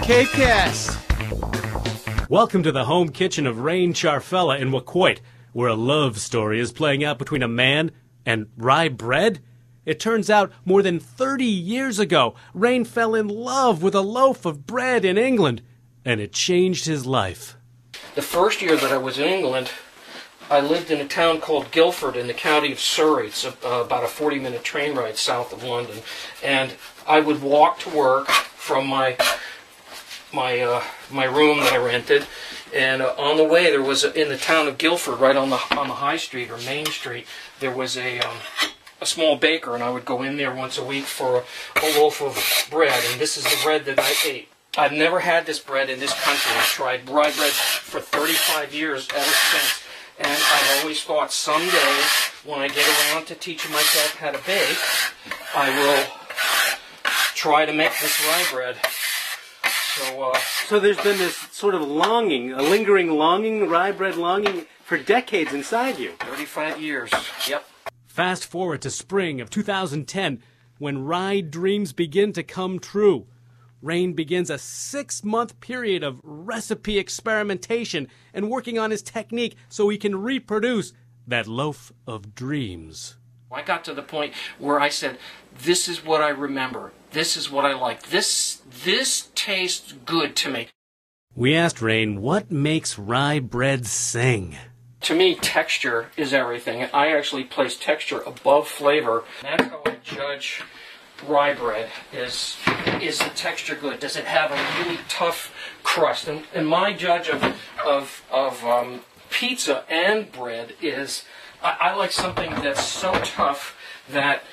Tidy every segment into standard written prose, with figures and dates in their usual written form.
CapeCast. Welcome to the home kitchen of Rein Ciarfella in Waquoit, where a love story is playing out between a man and rye bread. It turns out more than 30 years ago, Rein fell in love with a loaf of bread in England, and it changed his life. The first year that I was in England, I lived in a town called Guildford in the county of Surrey. It's about a 40-minute train ride south of London. And I would walk to work from my room that I rented. And on the way, there was, in the town of Guildford, right on the high street or main street, there was a small baker, and I would go in there once a week for a loaf of bread. And this is the bread that I ate. I've never had this bread in this country. I've tried rye bread for 35 years ever since. And I've always thought someday, when I get around to teaching myself how to bake, I will try to make this rye bread. So there's been this sort of longing, a lingering longing, rye bread longing, for decades inside you. 35 years, yep. Fast forward to spring of 2010, when rye dreams begin to come true. Rein begins a 6-month period of recipe experimentation and working on his technique so he can reproduce that loaf of dreams. I got to the point where I said, this is what I remember. This is what I like. This tastes good to me. We asked Rein what makes rye bread sing. To me, texture is everything. I actually place texture above flavor. That's how I judge rye bread. Is the texture good? Does it have a really tough crust? And my judge of pizza and bread is I like something that's so tough that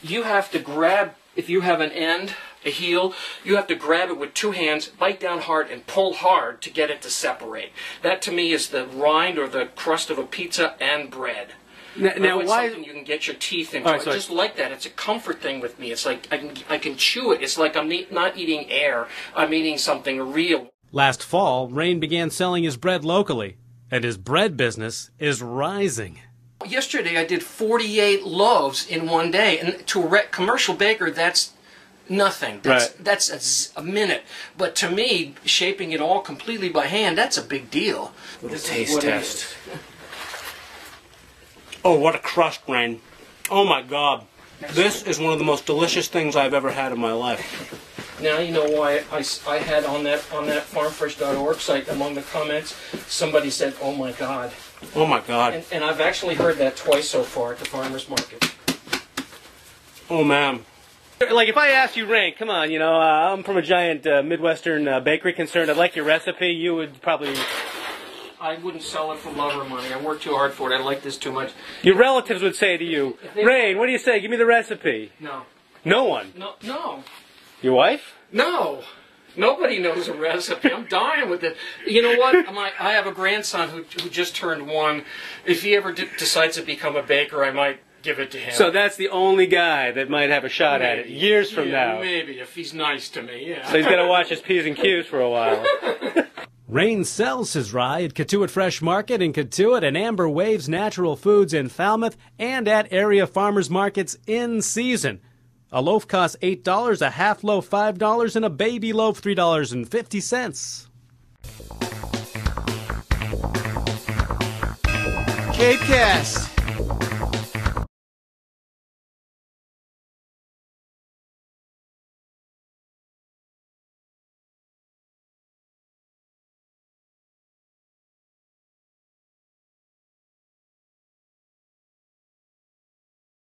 you have to grab, if you have an end, a heel, you have to grab it with 2 hands, bite down hard, and pull hard to get it to separate. That to me is the rind or the crust of a pizza and bread. Now why something you can get your teeth into? I just like that. It's a comfort thing with me. It's like I can chew it. It's like I'm not eating air. I'm eating something real. Last fall, Rein began selling his bread locally, and his bread business is rising. Yesterday I did 48 loaves in one day, and to a commercial baker that's nothing. That's a minute. But to me, shaping it all completely by hand, that's a big deal. The taste test. Oh, what a crust, Rein. Oh my God. This is one of the most delicious things I've ever had in my life. Now you know why I had on that farmfresh.org site, among the comments, somebody said, oh my God. Oh my God. And I've actually heard that twice so far at the farmer's market. Oh man. Like if I asked you, Rein, come on, you know, I'm from a giant Midwestern bakery concern, I'd like your recipe, you would probably... I wouldn't sell it for love or money. I worked too hard for it. I like this too much. Your relatives would say to you, Rein, what do you say? Give me the recipe. No. No one? No. Your wife? No. Nobody knows a recipe. I'm dying with it. You know what? I have a grandson who just turned 1. If he ever decides to become a baker, I might give it to him. So that's the only guy that might have a shot at it years from now. Maybe, if he's nice to me, yeah. So he's got to watch his P's and Q's for a while. Rein sells his rye at Cotuit Fresh Market in Cotuit and Amber Waves Natural Foods in Falmouth and at area farmers markets in season. A loaf costs $8, a half loaf $5, and a baby loaf $3.50. CapeCast.